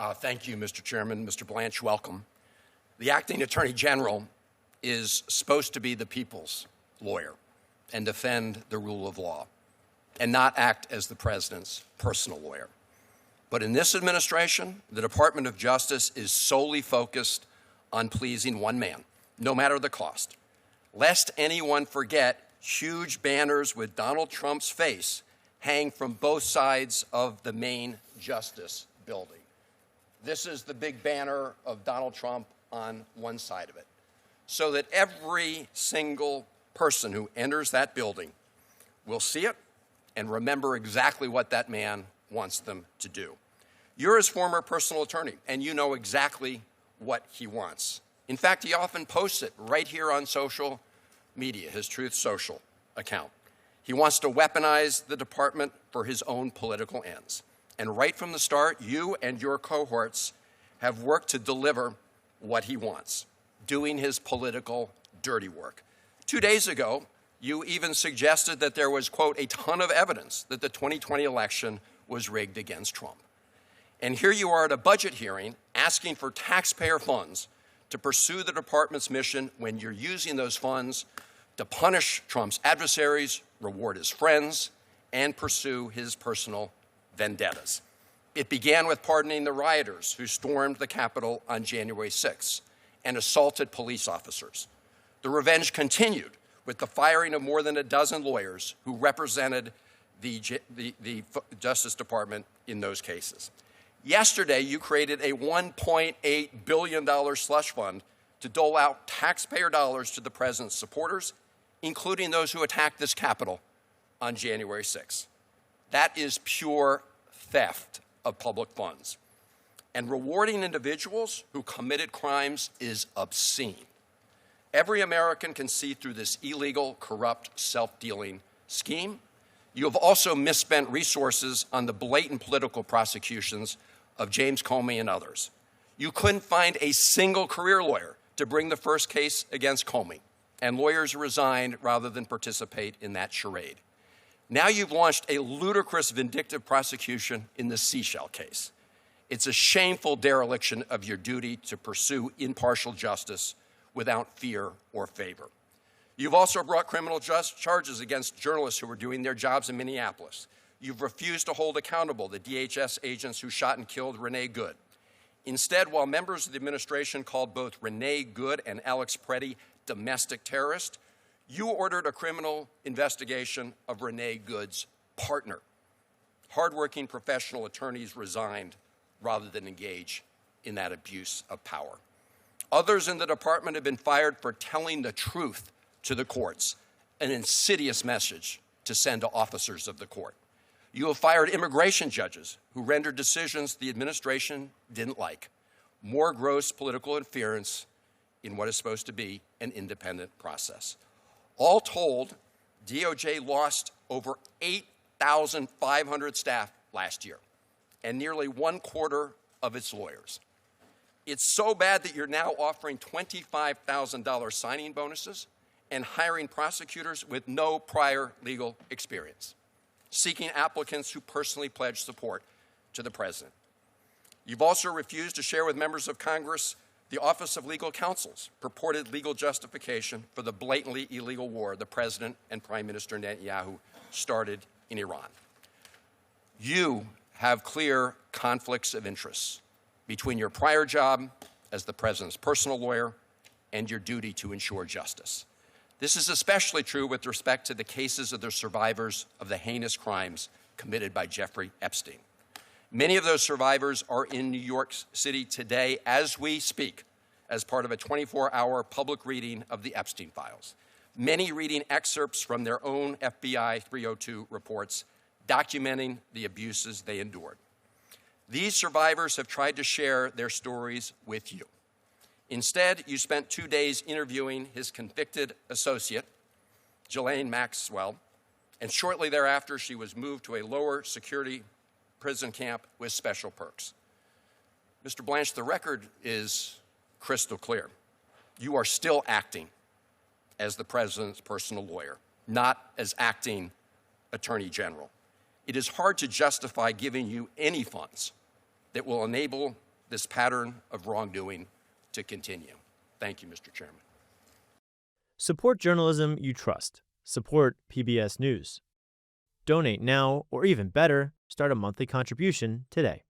Thank you, Mr. Chairman. Mr. Blanche, welcome. The acting Attorney General is supposed to be the people's lawyer and defend the rule of law and not act as the president's personal lawyer. But in this administration, the Department of Justice is solely focused on pleasing one man, no matter the cost. Lest anyone forget, huge banners with Donald Trump's face hang from both sides of the main Justice building. This is the big banner of Donald Trump on one side of it, so that every single person who enters that building will see it and remember exactly what that man wants them to do. You're his former personal attorney, and you know exactly what he wants. In fact, he often posts it right here on social media, his Truth Social account. He wants to weaponize the department for his own political ends. And right from the start, you and your cohorts have worked to deliver what he wants, doing his political dirty work. 2 days ago, you even suggested that there was, quote, a ton of evidence that the 2020 election was rigged against Trump. And here you are at a budget hearing asking for taxpayer funds to pursue the department's mission when you're using those funds to punish Trump's adversaries, reward his friends, and pursue his personal vendettas. It began with pardoning the rioters who stormed the Capitol on January 6th and assaulted police officers. The revenge continued with the firing of more than a dozen lawyers who represented the Justice Department in those cases. Yesterday, you created a $1.8 billion slush fund to dole out taxpayer dollars to the president's supporters, including those who attacked this Capitol on January 6th. That is pure theft of public funds. And rewarding individuals who committed crimes is obscene. Every American can see through this illegal, corrupt, self-dealing scheme. You have also misspent resources on the blatant political prosecutions of James Comey and others. You couldn't find a single career lawyer to bring the first case against Comey, and lawyers resigned rather than participate in that charade. Now you've launched a ludicrous vindictive prosecution in the Seashell case. It's a shameful dereliction of your duty to pursue impartial justice without fear or favor. You've also brought criminal charges against journalists who were doing their jobs in Minneapolis. You've refused to hold accountable the DHS agents who shot and killed Renee Good. Instead, while members of the administration called both Renee Good and Alex Preddy domestic terrorists, you ordered a criminal investigation of Renee Good's partner. Hardworking professional attorneys resigned rather than engage in that abuse of power. Others in the department have been fired for telling the truth to the courts, an insidious message to send to officers of the court. You have fired immigration judges who rendered decisions the administration didn't like. More gross political interference in what is supposed to be an independent process. All told, DOJ lost over 8,500 staff last year and nearly 1/4 of its lawyers. It's so bad that you're now offering $25,000 signing bonuses and hiring prosecutors with no prior legal experience, seeking applicants who personally pledge support to the president. You've also refused to share with members of Congress the Office of Legal Counsel's purported legal justification for the blatantly illegal war the president and Prime Minister Netanyahu started in Iran. You have clear conflicts of interest between your prior job as the president's personal lawyer and your duty to ensure justice. This is especially true with respect to the cases of the survivors of the heinous crimes committed by Jeffrey Epstein. Many of those survivors are in New York City today as we speak as part of a 24-hour public reading of the Epstein files, many reading excerpts from their own FBI 302 reports documenting the abuses they endured. These survivors have tried to share their stories with you. Instead, you spent 2 days interviewing his convicted associate, Ghislaine Maxwell, and shortly thereafter, she was moved to a lower security prison camp with special perks. Mr. Blanche, the record is crystal clear. You are still acting as the president's personal lawyer, not as acting attorney general. It is hard to justify giving you any funds that will enable this pattern of wrongdoing to continue. Thank you, Mr. Chairman. Support journalism you trust. Support PBS News. Donate now, or even better, start a monthly contribution today.